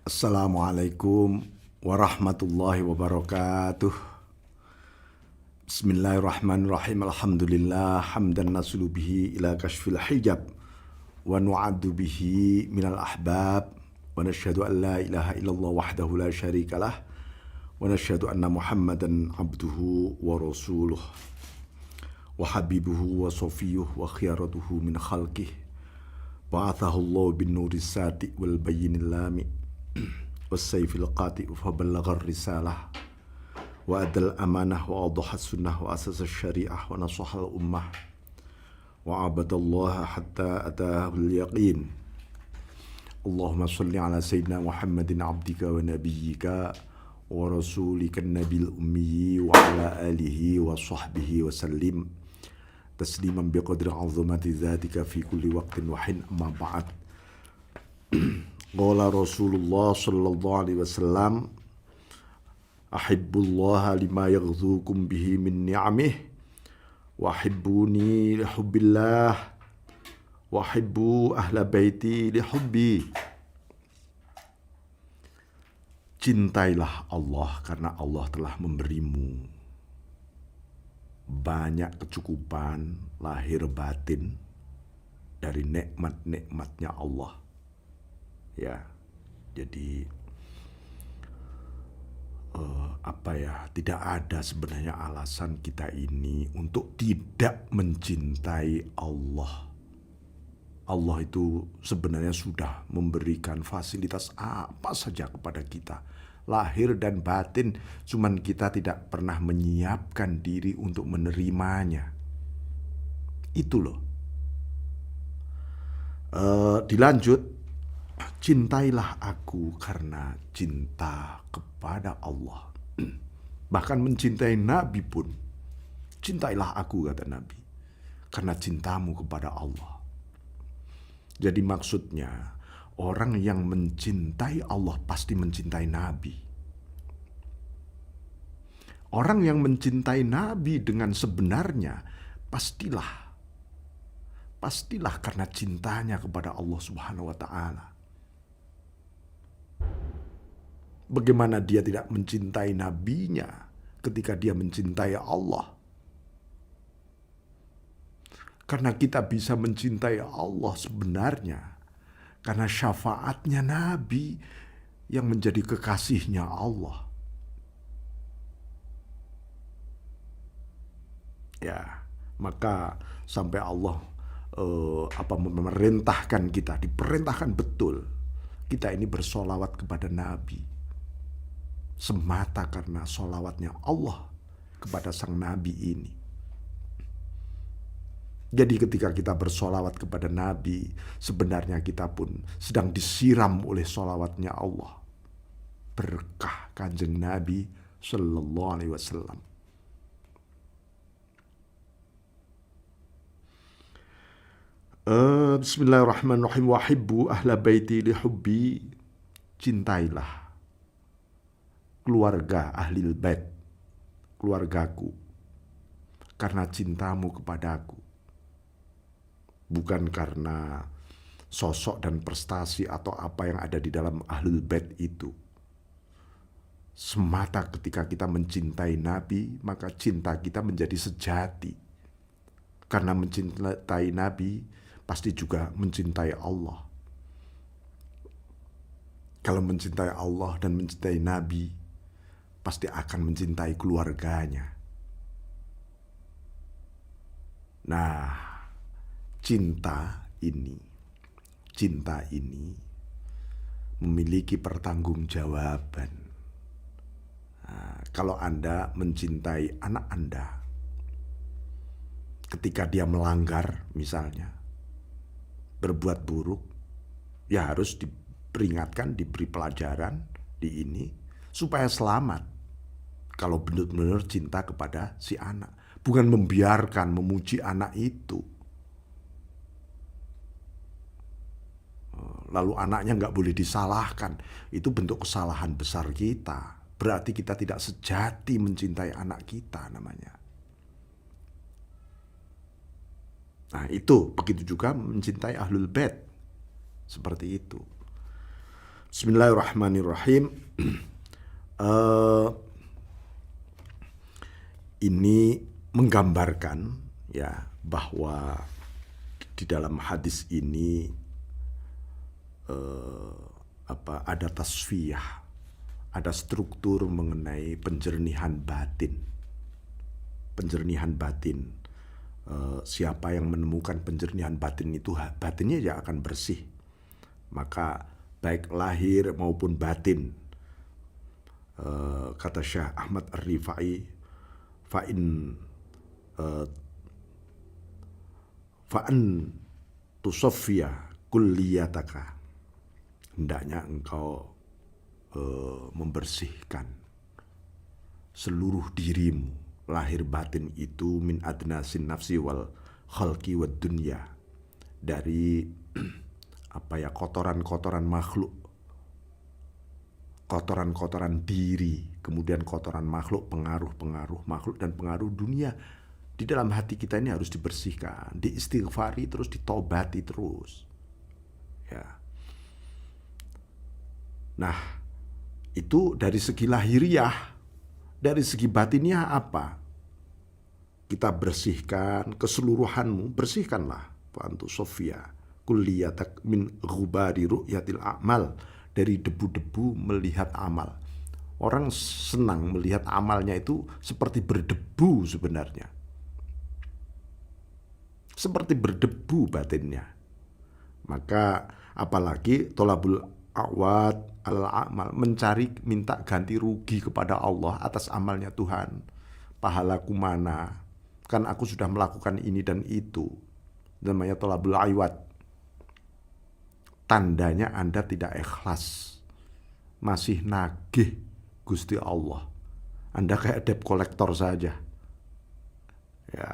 Assalamualaikum warahmatullahi wabarakatuh. Bismillahirrahmanirrahim. Alhamdulillah hamdan nasulu bihi ila kashfil hijab wa nu'addu bihi minal ahbab wa nashhadu an la ilaha illallah wahdahu la syarikalah wa nashhadu anna Muhammadan abduhu wa rasuluh wa habibuhu wa safiyuh wa khiyaratuhu min khalqih ba'athahu Allah bin nuris sati wal bayyinil lami wassayfil qati fa ballagha risalah wa adal amanah wa adha sunnah wa asasa syariah wa nasahal ummah wa abadallaha hatta atahul yaqin. Allahumma salli ala sayyidina Muhammadin abdika wa nabiyyika wa rasulika nabil ummi wa ala alihi wa sahbihi wa sallim tasliman biqadri azamati dhatika fi kulli waqtin wa hin. Amma ba'd. Qala Rasulullah sallallahu alaihi wasallam, ahibbullah lima yaghzukum bihi min ni'amih wa hibbuni li hubbillah wa hibbu ahla baiti li hubbi. Cintailah Allah karena Allah telah memberimu banyak kecukupan lahir batin dari nikmat-nikmatnya Allah. Ya, jadi tidak ada sebenarnya alasan kita ini untuk tidak mencintai Allah. Allah itu sebenarnya sudah memberikan fasilitas apa saja kepada kita, lahir dan batin, cuman kita tidak pernah menyiapkan diri untuk menerimanya. Itu loh. Dilanjut, cintailah aku karena cinta kepada Allah. Bahkan mencintai Nabi pun, cintailah aku, kata Nabi, karena cintamu kepada Allah. Jadi maksudnya, orang yang mencintai Allah pasti mencintai Nabi. Orang yang mencintai Nabi dengan sebenarnya, pastilah karena cintanya kepada Allah Subhanahu wa Ta'ala. Bagaimana dia tidak mencintai nabinya ketika dia mencintai Allah? Karena kita bisa mencintai Allah sebenarnya karena syafaatnya Nabi yang menjadi kekasihnya Allah. Ya, maka sampai Allah memerintahkan kita, diperintahkan betul kita ini bersolawat kepada Nabi. Semata karena solawatnya Allah kepada sang Nabi ini. Jadi ketika kita bersolawat kepada Nabi, sebenarnya kita pun sedang disiram oleh solawatnya Allah. Berkah Kanjeng Nabi Sallallahu Alaihi Wasallam. Bismillahirrahmanirrahim. Wahibbu ahla baiti li hubbi. Cintailah keluarga ahlil bait, keluargaku, karena cintamu kepadaku. Bukan karena sosok dan prestasi atau apa yang ada di dalam ahlul bait itu. Semata ketika kita mencintai Nabi, maka cinta kita menjadi sejati. Karena mencintai Nabi, pasti juga mencintai Allah. Kalau mencintai Allah dan mencintai Nabi, pasti akan mencintai keluarganya. Nah, cinta ini memiliki pertanggungjawaban. Nah, kalau Anda mencintai anak Anda, ketika dia melanggar misalnya, berbuat buruk, ya harus diperingatkan, diberi pelajaran di ini, supaya selamat. Kalau benar-benar cinta kepada si anak, bukan membiarkan, memuji anak itu. Lalu anaknya nggak boleh disalahkan. Itu bentuk kesalahan besar kita. Berarti kita tidak sejati mencintai anak kita namanya. Nah itu, begitu juga mencintai ahlul bait. Seperti itu. Bismillahirrahmanirrahim. Ini menggambarkan ya bahwa di dalam hadis ini ada tasfiyah, ada struktur mengenai penjernihan batin. Penjernihan batin. Siapa yang menemukan penjernihan batin itu batinnya ya akan bersih. Maka baik lahir maupun batin. Kata Syekh Ahmad Ar-Rifai, fa'an tusoffiya kulliyataka, hendaknya engkau membersihkan seluruh dirimu, lahir batin itu, min adnasin nafsi wal khalqi wad dunya, dari kotoran-kotoran makhluk, kotoran-kotoran diri, kemudian kotoran makhluk, pengaruh-pengaruh makhluk dan pengaruh dunia. Di dalam hati kita ini harus dibersihkan, diistighfari terus, ditobati terus. Ya. Nah, itu dari segi lahiriah. Dari segi batinnya apa? Kita bersihkan keseluruhanmu, bersihkanlah. Pantu Sofia, kulliyatak min ghubari ru'yatil a'mal, dari debu-debu melihat amal. Orang senang melihat amalnya itu seperti berdebu sebenarnya. Seperti berdebu batinnya. Maka apalagi tolabul awad alal amal, mencari minta ganti rugi kepada Allah atas amalnya Tuhan. Pahalaku mana? Kan aku sudah melakukan ini dan itu. Namanya tolabul awad. Tandanya Anda tidak ikhlas, masih nagih Gusti Allah. Anda kayak debt collector saja. Ya.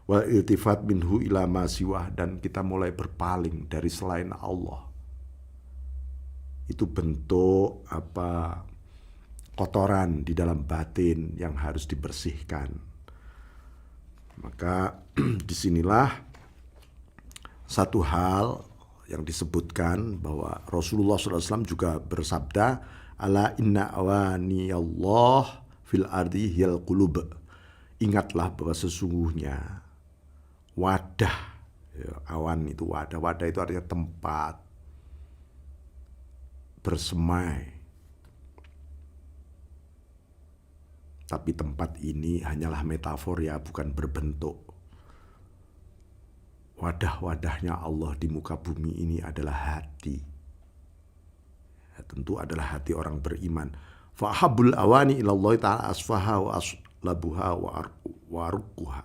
Wal iltifat minhu ila ma siwah, dan kita mulai berpaling dari selain Allah. Itu bentuk kotoran di dalam batin yang harus dibersihkan. Maka disinilah satu hal yang disebutkan bahwa Rasulullah SAW juga bersabda, ala inna awani Allah fil ardi hiyal qulub. Ingatlah bahwa sesungguhnya wadah, ya, awan itu wadah. Wadah itu artinya tempat bersemai. Tapi tempat ini hanyalah metafor ya, bukan berbentuk. Wadah-wadahnya Allah di muka bumi ini adalah hati. Ya, tentu adalah hati orang beriman. Fa'habul awani ilallah ta'ala asfaha wa aslabuha wa rukuha.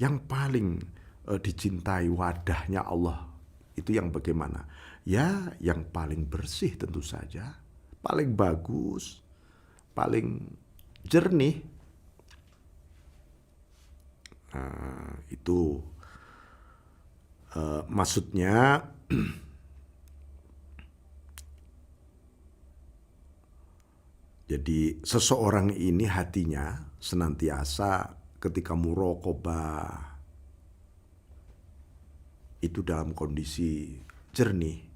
Yang paling dicintai wadahnya Allah itu yang bagaimana? Ya, yang paling bersih tentu saja, paling bagus, paling jernih. Itu maksudnya jadi seseorang ini hatinya senantiasa ketika muraqabah itu dalam kondisi jernih.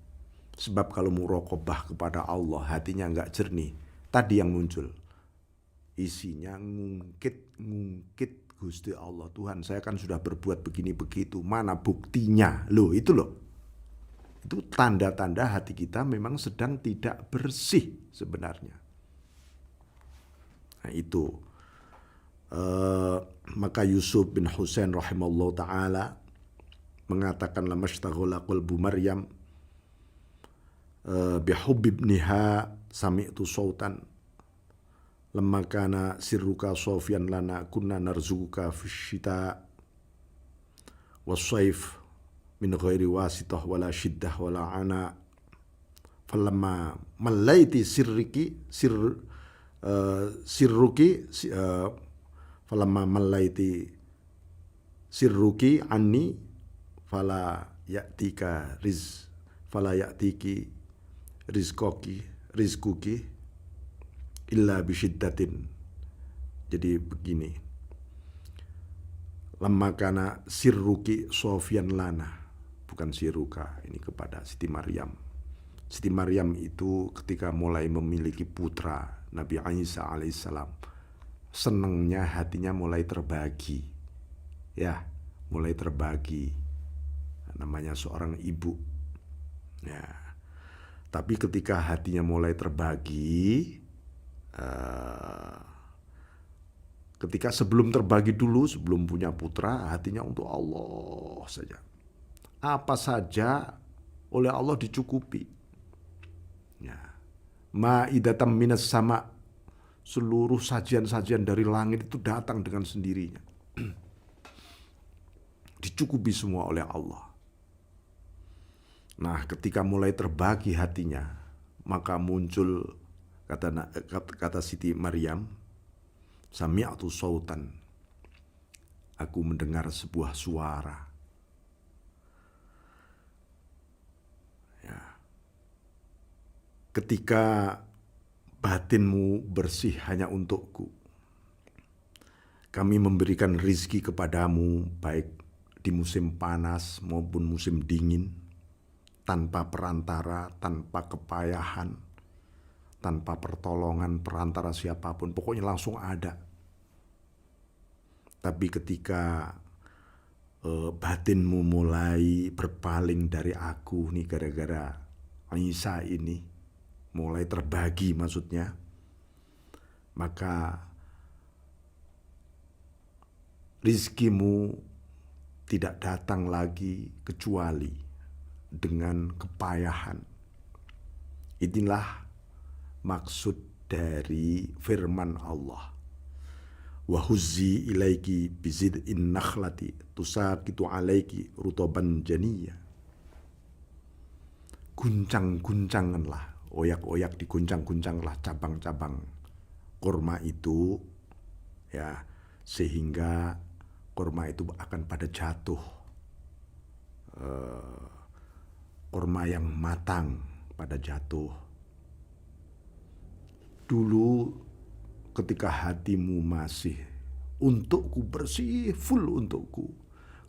Sebab kalau muraqabah kepada Allah hatinya enggak jernih, tadi yang muncul isinya ngungkit Gusti Allah. Tuhan, saya kan sudah berbuat begini begitu, mana buktinya? Loh, itu loh. Itu tanda-tanda hati kita memang sedang tidak bersih sebenarnya. Nah, itu maka Yusuf bin Husain rahimallahu ta'ala mengatakan lamastaghala qalbu Maryam bihubbi ibniha sami'tu sautan lamma kana sirruka sofyan lana kunna narzuka fisyita was-saif min ghairi wasitah wala shiddah wala ana falamma mallaiti falamma mallaiti sirruki anni fala ya'tiki rizquki illa bisyiddatin. Jadi begini, lamma kana sirruki sofyan lana, bukan siruka, ini kepada Siti Maryam. Siti Maryam itu ketika mulai memiliki putra Nabi Isa alaihissalam, senengnya hatinya mulai terbagi. Ya, mulai terbagi. Namanya seorang ibu. Ya. Tapi ketika hatinya mulai terbagi, ketika sebelum terbagi dulu, sebelum punya putra, hatinya untuk Allah saja. Apa saja oleh Allah dicukupi. Ya. Ma'idatam minas sama, seluruh sajian-sajian dari langit itu datang dengan sendirinya. Dicukupi semua oleh Allah. Nah, ketika mulai terbagi hatinya, maka muncul kata Siti Maryam, sami'tu sautan, aku mendengar sebuah suara. Ya. Ketika batinmu bersih hanya untukku, kami memberikan rizki kepadamu baik di musim panas maupun musim dingin, tanpa perantara, tanpa kepayahan, tanpa pertolongan perantara siapapun, pokoknya langsung ada. Tapi ketika batinmu mulai berpaling dari aku nih gara-gara Isa ini, mulai terbagi maksudnya, maka rizkimu tidak datang lagi kecuali dengan kepayahan. Inilah maksud dari firman Allah. Wa huzzi ilaiki bizid'in nakhlati tusaqitu alaiki rutoban janiyya. Guncang-guncanganlah, oyak-oyak diguncang-guncanglah cabang-cabang kurma itu, ya, sehingga kurma itu akan pada jatuh. Kurma yang matang pada jatuh. Dulu ketika hatimu masih untukku, bersih, full untukku,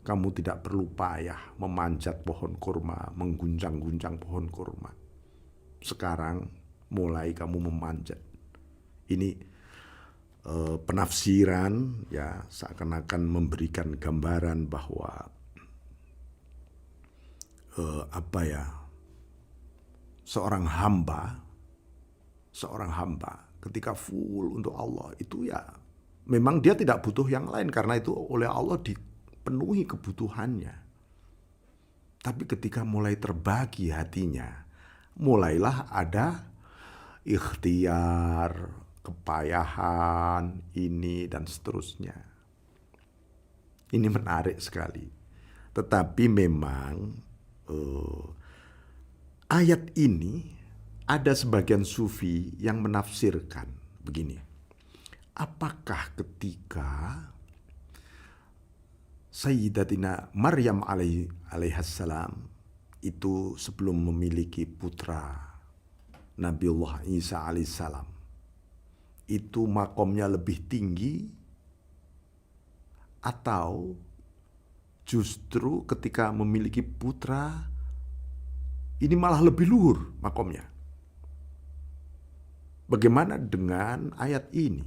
kamu tidak perlu payah memanjat pohon kurma, mengguncang-guncang pohon kurma. Sekarang mulai kamu memanjat. Ini penafsiran, ya, seakan-akan memberikan gambaran bahwa seorang hamba ketika full untuk Allah itu, ya, memang dia tidak butuh yang lain karena itu oleh Allah dipenuhi kebutuhannya. Tapi ketika mulai terbagi hatinya, mulailah ada ikhtiar, kepayahan, ini dan seterusnya. Ini menarik sekali. Tetapi memang ayat ini ada sebagian sufi yang menafsirkan begini. Apakah ketika Sayyidatina Maryam alaihassalam itu sebelum memiliki putra Nabiullah Isa alaihissalam itu makomnya lebih tinggi, atau justru ketika memiliki putra ini malah lebih luhur makomnya? Bagaimana dengan ayat ini?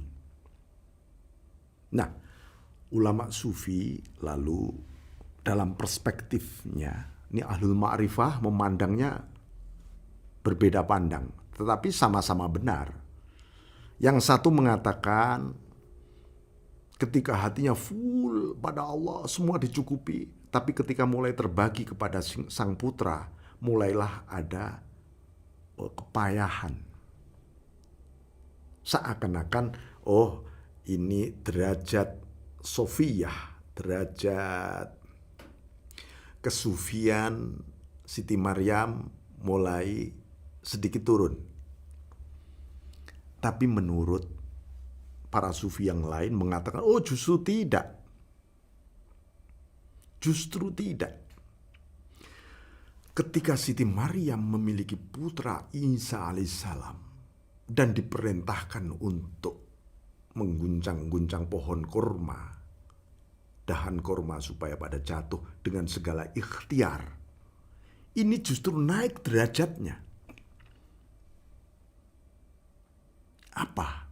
Nah, ulama sufi lalu dalam perspektifnya, ini ahlul ma'rifah memandangnya berbeda pandang, tetapi sama-sama benar. Yang satu mengatakan ketika hatinya full pada Allah, semua dicukupi. Tapi ketika mulai terbagi kepada sang putra, mulailah ada kepayahan. Seakan-akan, oh, ini derajat sofiyah, derajat kesufian Siti Maryam mulai sedikit turun. Tapi menurut para sufi yang lain mengatakan, oh, justru tidak. Justru tidak. Ketika Siti Maryam memiliki putra Isa alaihissalam dan diperintahkan untuk mengguncang-guncang pohon kurma, dahan kurma supaya pada jatuh dengan segala ikhtiar, ini justru naik derajatnya. Apa?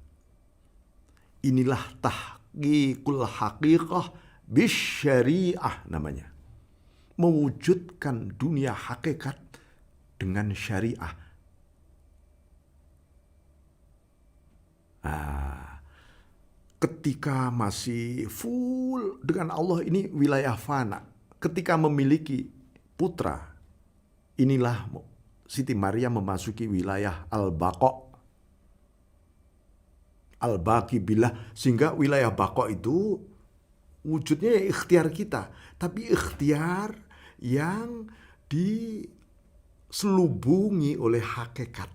Inilah tahqiqul haqiqah bisyariah namanya. Mewujudkan dunia hakikat dengan syariah. Ketika masih full dengan Allah, ini wilayah fana. Ketika memiliki putra, inilah Siti Maryam memasuki wilayah al-baqa, al-baqi billah, sehingga wilayah baqa itu wujudnya ikhtiar kita, tapi ikhtiar yang diselubungi oleh hakikat.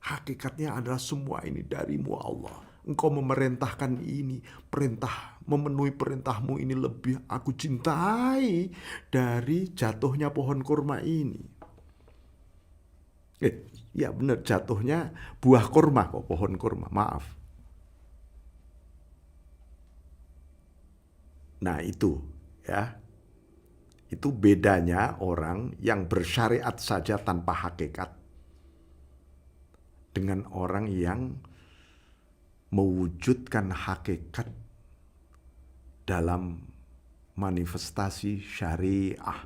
Hakikatnya adalah semua ini darimu Allah. Engkau memerintahkan ini, perintah memenuhi perintahmu ini lebih aku cintai dari jatuhnya pohon kurma ini. Ya benar, jatuhnya buah kurma kok, pohon kurma, maaf. Nah itu ya, itu bedanya orang yang bersyariat saja tanpa hakikat dengan orang yang mewujudkan hakikat dalam manifestasi syariah.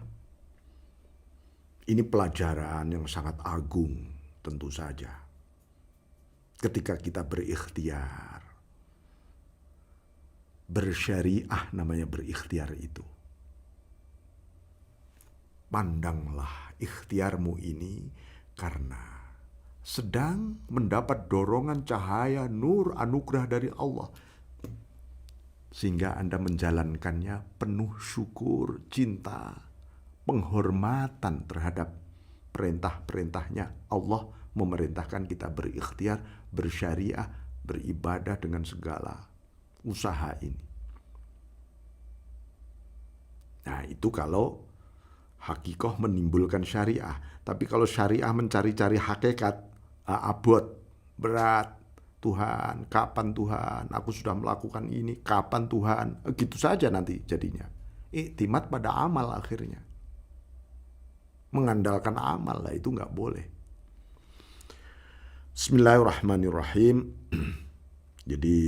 Ini pelajaran yang sangat agung tentu saja. Ketika kita berikhtiar, bersyariah namanya berikhtiar itu. Pandanglah ikhtiarmu ini karena sedang mendapat dorongan cahaya nur anugerah dari Allah, sehingga Anda menjalankannya penuh syukur, cinta, penghormatan terhadap perintah-perintahnya. Allah memerintahkan kita berikhtiar, bersyariah, beribadah dengan segala usaha ini. Nah itu kalau hakikoh menimbulkan syariah. Tapi kalau syariah mencari-cari hakikat, abot, berat. Tuhan, kapan Tuhan? Aku sudah melakukan ini, kapan Tuhan? Gitu saja nanti jadinya. Iktimat pada amal akhirnya. Mengandalkan amal lah, itu nggak boleh. Bismillahirrahmanirrahim. Jadi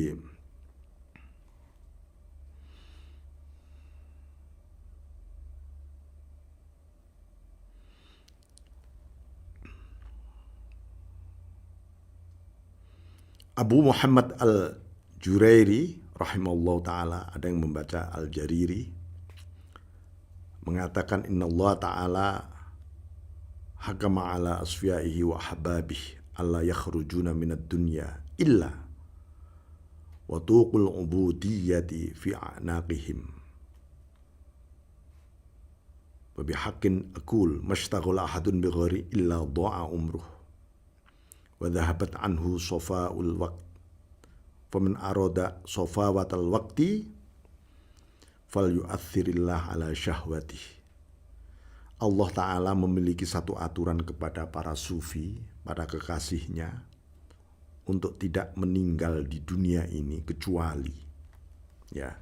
Abu Muhammad al-Jurairi rahimahullah ta'ala, ada yang membaca al-Jariri, mengatakan innallaha ta'ala hakama ala asfiyaihi wa ahbabih alla yakhrujuna minad dunya illa wa tuqul ubudiyyati fi a'naqihim wa bihaqqin aqul mashtaghala ahadun bighairi illa dha'a umruh wa dhahabat anhu safa'ul waqt faman arada safawatal waqti falyu'athirillah ala syahwatih. Allah Ta'ala memiliki satu aturan kepada para sufi, para kekasihnya, untuk tidak meninggal di dunia ini kecuali ya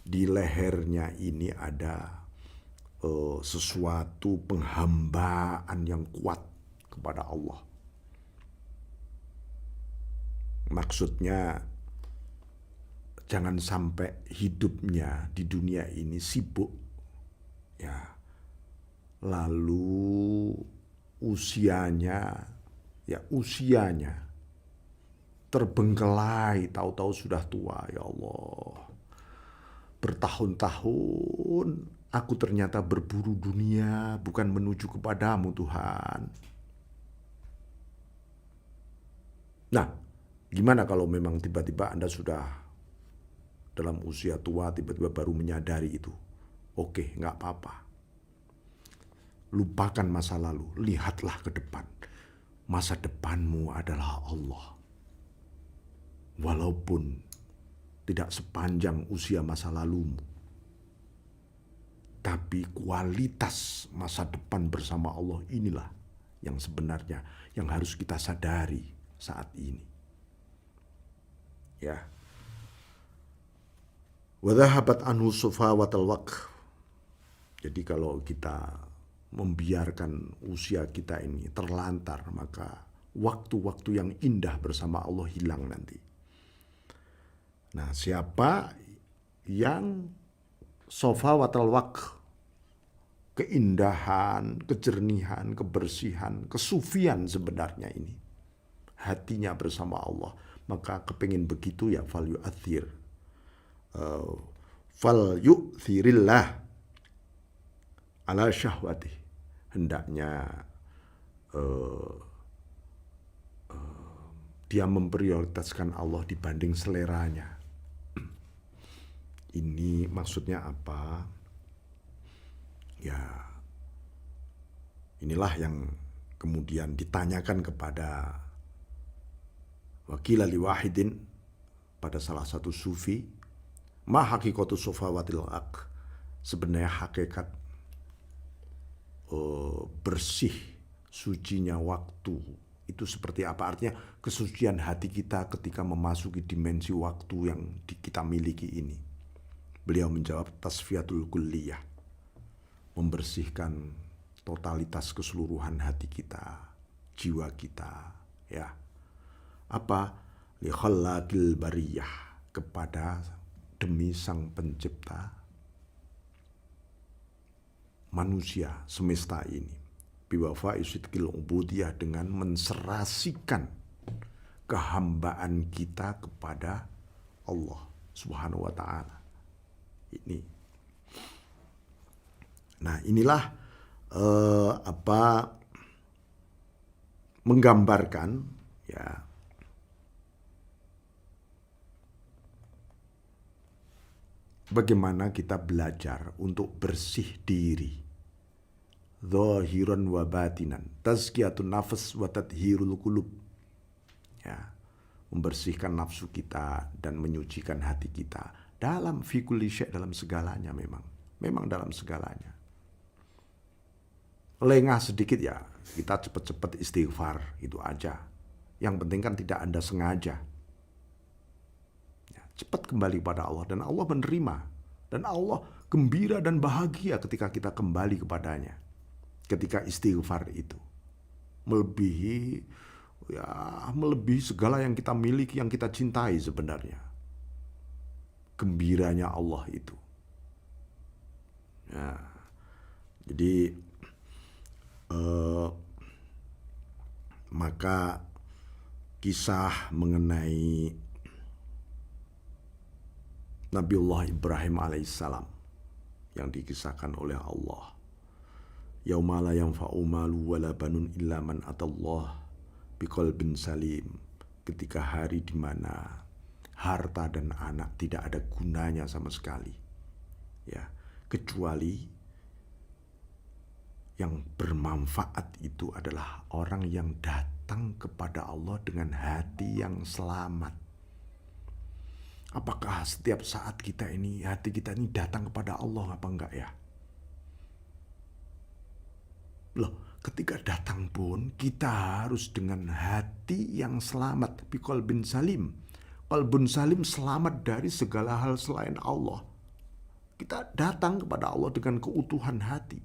di lehernya ini ada sesuatu penghambaan yang kuat kepada Allah. Maksudnya jangan sampai hidupnya di dunia ini sibuk ya, lalu usianya terbengkelai, tahu-tahu sudah tua. Ya Allah, bertahun-tahun aku ternyata berburu dunia, bukan menuju kepadamu Tuhan. Nah, gimana kalau memang tiba-tiba Anda sudah dalam usia tua, tiba-tiba baru menyadari itu? Oke, nggak apa-apa. Lupakan masa lalu, lihatlah ke depan. Masa depanmu adalah Allah. Walaupun tidak sepanjang usia masa lalumu, tapi kualitas masa depan bersama Allah inilah yang sebenarnya yang harus kita sadari saat ini. Ya. Wa dhahabat anhu safawatul waqt. Jadi kalau kita membiarkan usia kita ini terlantar, maka waktu-waktu yang indah bersama Allah hilang nanti. Nah, siapa yang sofawatul waqt, keindahan, kejernihan, kebersihan, kesufian sebenarnya ini, hatinya bersama Allah, maka kepingin begitu ya fal yu'thirillah ala syahwatih, hendaknya dia memprioritaskan Allah dibanding seleranya. Ini maksudnya apa? Ya, inilah yang kemudian ditanyakan kepada Wakil Ali Wahidin pada salah satu sufi, ma hakikatu sofawatil aq, sebenarnya hakikat bersih sucinya waktu itu seperti apa? Artinya kesucian hati kita ketika memasuki dimensi waktu yang kita miliki ini. Beliau menjawab tasfiyatul kulliyah, membersihkan totalitas keseluruhan hati kita, jiwa kita, ya. Apa? Li khallaqil bariyah, kepada demi sang pencipta manusia semesta ini. Biwafa'i sidqil ubudiyah, dengan menserasikan kehambaan kita kepada Allah Subhanahu wa taala. Ini. Nah, inilah menggambarkan ya bagaimana kita belajar untuk bersih diri, zahiran wa batinan, tazkiyatun nafs wa tadhirul qulub, ya, membersihkan nafsu kita dan menyucikan hati kita dalam fi kulli syai', dalam segalanya, memang dalam segalanya. Lengah sedikit ya, kita cepat-cepat istighfar, itu aja. Yang penting kan tidak Anda sengaja. Ya, cepat kembali pada Allah dan Allah menerima. Dan Allah gembira dan bahagia ketika kita kembali kepadanya. Ketika istighfar itu melebihi segala yang kita miliki, yang kita cintai sebenarnya. Gembiranya Allah itu. Ya, jadi maka kisah mengenai Nabiullah Ibrahim alaihissalam yang dikisahkan oleh Allah, yauma la yanfa'u malu wala banun illa man atallah biqalbin salim, ketika hari di mana harta dan anak tidak ada gunanya sama sekali, ya, kecuali yang bermanfaat itu adalah orang yang datang kepada Allah dengan hati yang selamat. Apakah setiap saat hati kita ini datang kepada Allah apa enggak ya? Loh, ketika datang pun kita harus dengan hati yang selamat, biqalbin salim. Qalbun salim, selamat dari segala hal selain Allah. Kita datang kepada Allah dengan keutuhan hati.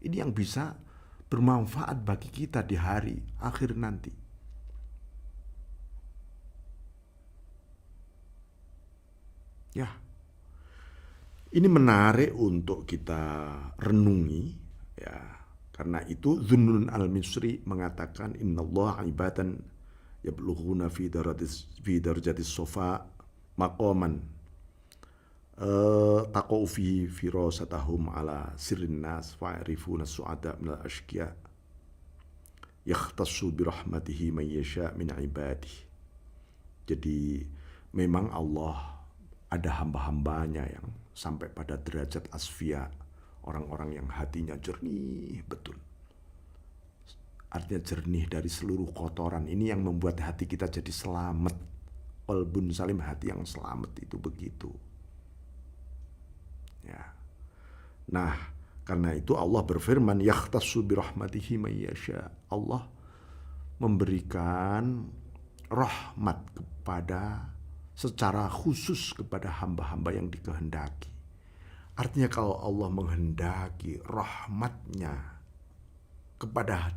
Ini yang bisa bermanfaat bagi kita di hari akhir nanti. Ya, ini menarik untuk kita renungi, ya. Karena itu Zunnun al-Misri mengatakan innallaha ibadan yablughuna fi darajatis sofa maqaman taqau fi firasatahum ala sirrin nas fa'rifuna su'ada minal ashqiya yakhtassu birahmatihi man yasha min ibadihi. Jadi memang Allah ada hamba-hambanya yang sampai pada derajat asfiya, orang-orang yang hatinya jernih betul. Artinya jernih dari seluruh kotoran. Ini yang membuat hati kita jadi selamat. Qalbun salim, hati yang selamat itu begitu. Ya. Nah, karena itu Allah berfirman, yakhtassu birahmatihi may yasha. Allah memberikan rahmat secara khusus kepada hamba-hamba yang dikehendaki. Artinya kalau Allah menghendaki rahmatnya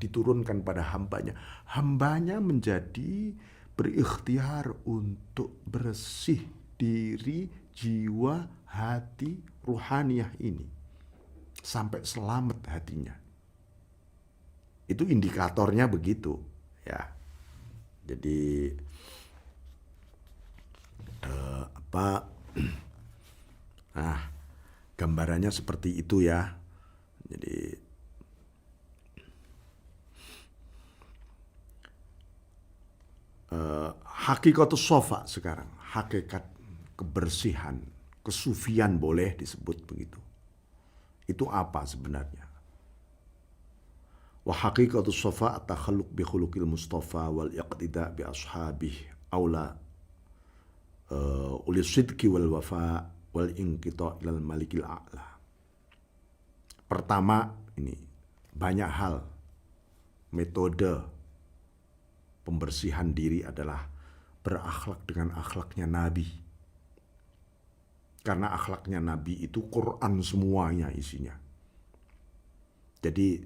diturunkan pada hambanya. Hambanya menjadi berikhtiar untuk bersih diri, jiwa, hati, ruhaniyah ini. Sampai selamat hatinya. Itu indikatornya begitu. Ya. Jadi gambarannya seperti itu ya. Jadi hakikatus sofa sekarang, hakikat kebersihan, kesufian boleh disebut begitu. Itu apa sebenarnya? Wa hakikatus sofa at-takhalluq bi khuluqil mustafa wal iqtida bi ashabih aula ulis sidqi wal wafa wal inqita ilal malikil a'la. Pertama ini banyak hal, metode pembersihan diri adalah berakhlak dengan akhlaknya Nabi. Karena akhlaknya Nabi itu Quran semuanya isinya. Jadi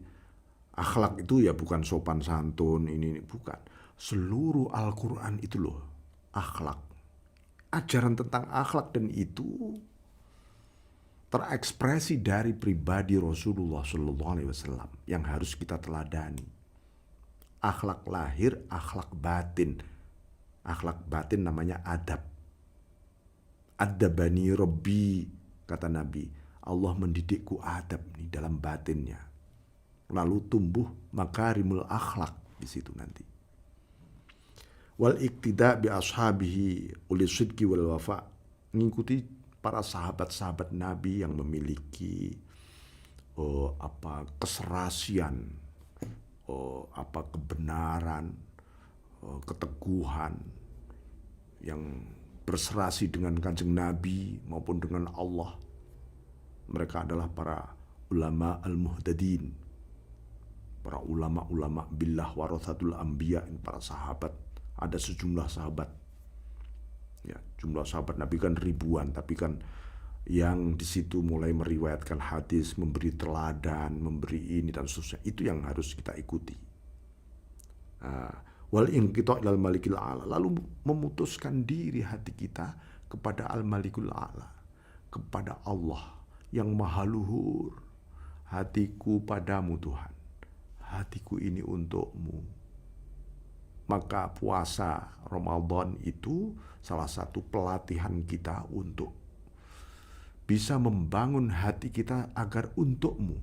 akhlak itu ya bukan sopan santun ini bukan. Seluruh Al-Quran itu loh akhlak. Ajaran tentang akhlak, dan itu terekspresi dari pribadi Rasulullah SAW yang harus kita teladani. Akhlak lahir, akhlak batin. Akhlak batin namanya adab. Adabani Rabbi, kata Nabi. Allah mendidikku adab nih dalam batinnya. Lalu tumbuh makarimul akhlak di situ nanti. Wal iktida bi ashabihi ulis sidqi wal wafa. Mengikuti para sahabat-sahabat Nabi yang memiliki keserasian, kebenaran, keteguhan yang berserasi dengan kanjeng Nabi maupun dengan Allah. Mereka adalah para ulama al-muhtadin, para ulama-ulama billah warathatul anbiya, para sahabat. Ada sejumlah sahabat. Ya, jumlah sahabat Nabi kan ribuan, tapi kan yang di situ mulai meriwayatkan hadis, memberi teladan, memberi ini dan seterusnya, itu yang harus kita ikuti. Wal inqita ilal malikil a'la, lalu memutuskan diri hati kita kepada al-malikul a'la, kepada Allah yang maha luhur. Hatiku padamu Tuhan, hatiku ini untukmu. Maka puasa Ramadan itu salah satu pelatihan kita untuk bisa membangun hati kita agar untukmu.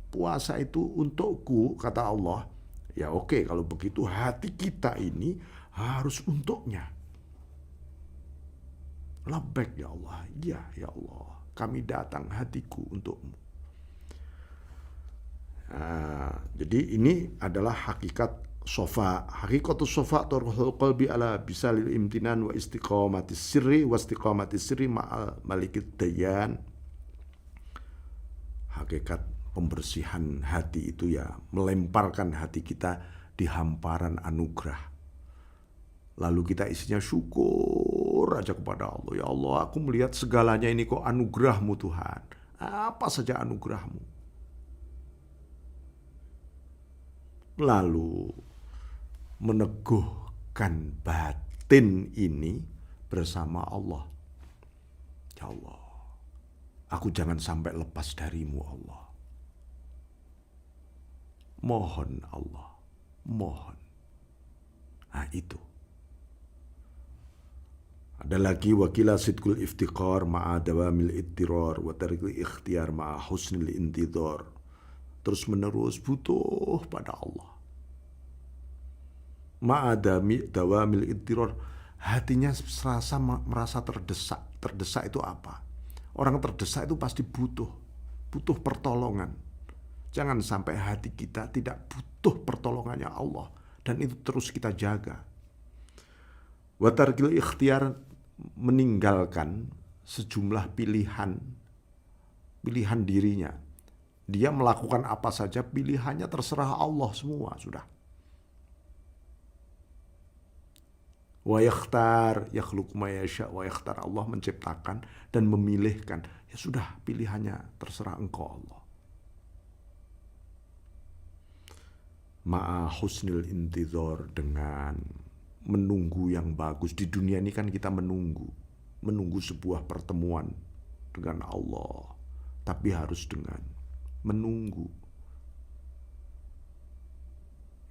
Puasa itu untukku, kata Allah. Ya oke, kalau begitu hati kita ini harus untuknya. Labbaik ya Allah, ya Allah, kami datang hatiku untukmu. Jadi ini adalah hakikat sofa. Hakikatus sofa turhul qalbi ala bisalil imtinan wa istiqamatis sirri wa istiqamatis sirri ma'al malikid dayan. Hakikat pembersihan hati itu ya melemparkan hati kita di hamparan anugerah. Lalu kita isinya syukur aja kepada Allah. Ya Allah, aku melihat segalanya ini kok anugerahmu Tuhan. Apa saja anugerahmu. Lalu meneguhkan batin ini bersama Allah. Ya Allah, aku jangan sampai lepas darimu Allah. Mohon Allah, mohon. Nah itu. Ada lagi wakila sidqul iftiqar ma'a dawamil ittirar wa tarikul ikhtiar ma'a husnil intidhar. Terus menerus butuh pada Allah. Ma'adami dawamil ittiror, hatinya merasa terdesak. Terdesak itu apa? Orang terdesak itu pasti butuh pertolongan. Jangan sampai hati kita tidak butuh pertolongannya Allah, dan itu terus kita jaga. Watarkil ikhtiar, meninggalkan sejumlah pilihan dirinya. Dia melakukan apa saja, pilihannya terserah Allah semua sudah. Wa yakhtar yakhluqu ma yasha wa yakhtar, Allah menciptakan dan memilihkan. Ya sudah, pilihannya terserah engkau Allah. ma'a husnil intidhar, dengan menunggu yang bagus. Di dunia ini kan kita menunggu sebuah pertemuan dengan Allah, tapi harus dengan menunggu.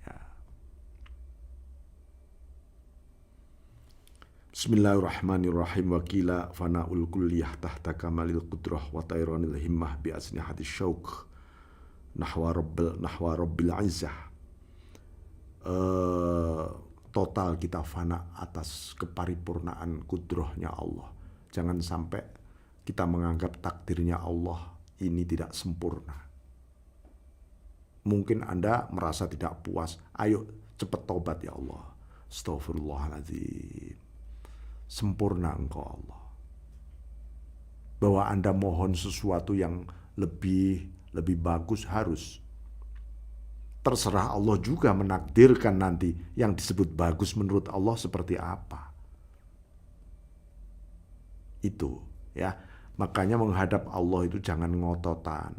Ya. Bismillahirrahmanirrahim. Wakila fana'ul kulliyah tahta kamalil qudrah wa tayranil himmah bi asnihatis syauq nahwa rabbil izzah. Total kita fana atas keparipurnaan kudrohnya Allah. Jangan sampai kita menganggap takdirnya Allah ini tidak sempurna. Mungkin Anda merasa tidak puas. Ayo cepat tobat ya Allah. Astaghfirullahaladzim. Sempurna Engkau Allah. Bahwa Anda mohon sesuatu yang lebih bagus harus. Terserah Allah juga menakdirkan nanti yang disebut bagus menurut Allah seperti apa. Itu ya. Makanya menghadap Allah itu jangan ngototan.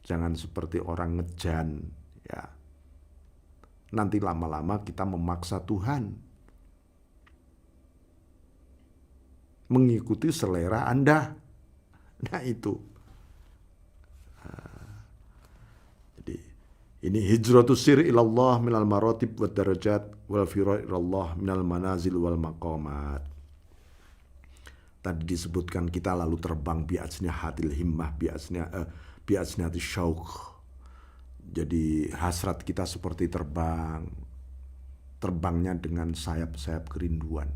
Jangan seperti orang ngejan ya. Nanti lama-lama kita memaksa Tuhan mengikuti selera Anda. Nah itu. Ini hijratus sir ilallah minal maratib wad darajat wal firar ilallah minal manazil wal maqamat. Tadi disebutkan kita lalu terbang bi'asnya hatil himmah, bi'asnya hatil syauq. Jadi hasrat kita seperti terbangnya dengan sayap-sayap kerinduan.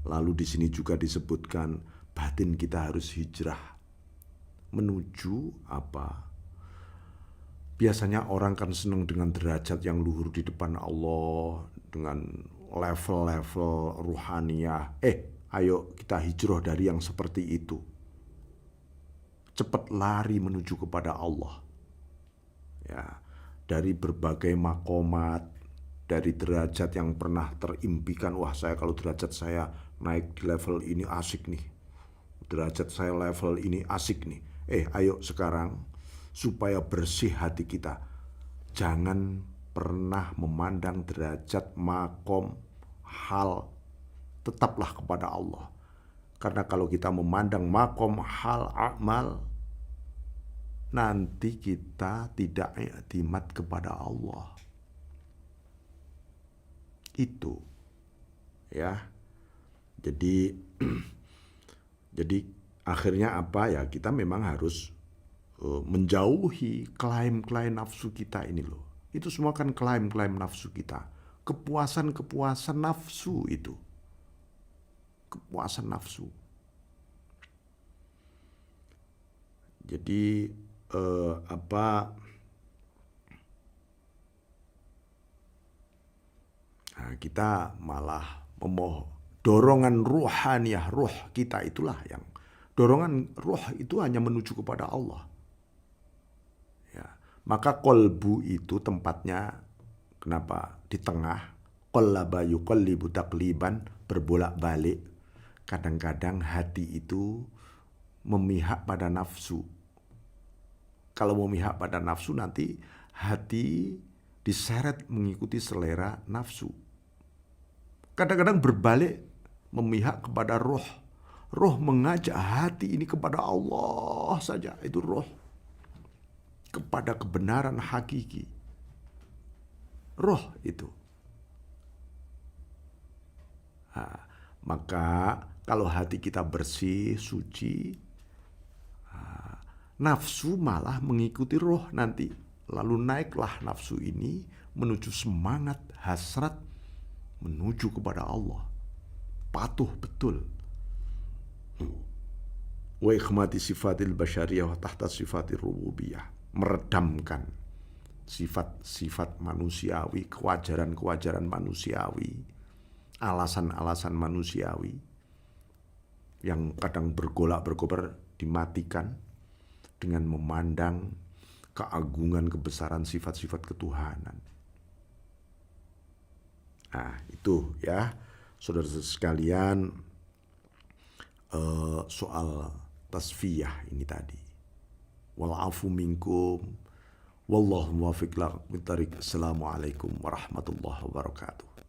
Lalu di sini juga disebutkan batin kita harus hijrah menuju apa? Biasanya orang kan senang dengan derajat yang luhur di depan Allah, dengan level-level ruhaniyah. Ayo kita hijrah dari yang seperti itu. Cepat lari menuju kepada Allah. Ya, dari berbagai makomat, dari derajat yang pernah terimpikan. Wah, saya kalau derajat saya naik di level ini asik nih. Derajat saya level ini asik nih. Ayo sekarang supaya bersih hati kita, jangan pernah memandang derajat, makom, hal, tetaplah kepada Allah. Karena kalau kita memandang makom, hal, amal, nanti kita tidak i'timad kepada Allah. Itu ya. Jadi akhirnya apa ya, kita memang harus menjauhi klaim-klaim nafsu kita ini loh. Itu semua kan klaim-klaim nafsu kita. Kepuasan-kepuasan nafsu itu. Kepuasan nafsu. Jadi kita malah dorongan ruhaniyah, roh kita itulah yang dorongan roh itu hanya menuju kepada Allah. Maka kolbu itu tempatnya kenapa di tengah? Qallaba yuqallibu taqliban, berbolak-balik. Kadang-kadang hati itu memihak pada nafsu. Kalau memihak pada nafsu nanti hati diseret mengikuti selera nafsu. Kadang-kadang berbalik memihak kepada roh. Roh mengajak hati ini kepada Allah saja, itu roh. Kepada kebenaran hakiki. Roh itu. Maka kalau hati kita bersih, suci, nafsu malah mengikuti roh nanti. Lalu naiklah nafsu ini menuju semangat, hasrat, menuju kepada Allah. Patuh betul. Wa ikhmati sifatil basyariyah wa tahta sifatir rububiyah. Meredamkan sifat-sifat manusiawi, kewajaran-kewajaran manusiawi, alasan-alasan manusiawi yang kadang bergolak-bergobar, dimatikan dengan memandang keagungan, kebesaran sifat-sifat ketuhanan. Nah, itu ya, saudara sekalian, soal tasfiyah ini tadi. Wal afu minkum Wallahu muwaffiq ila aqwamit thoriq. Assalamualaikum warahmatullahi wabarakatuh.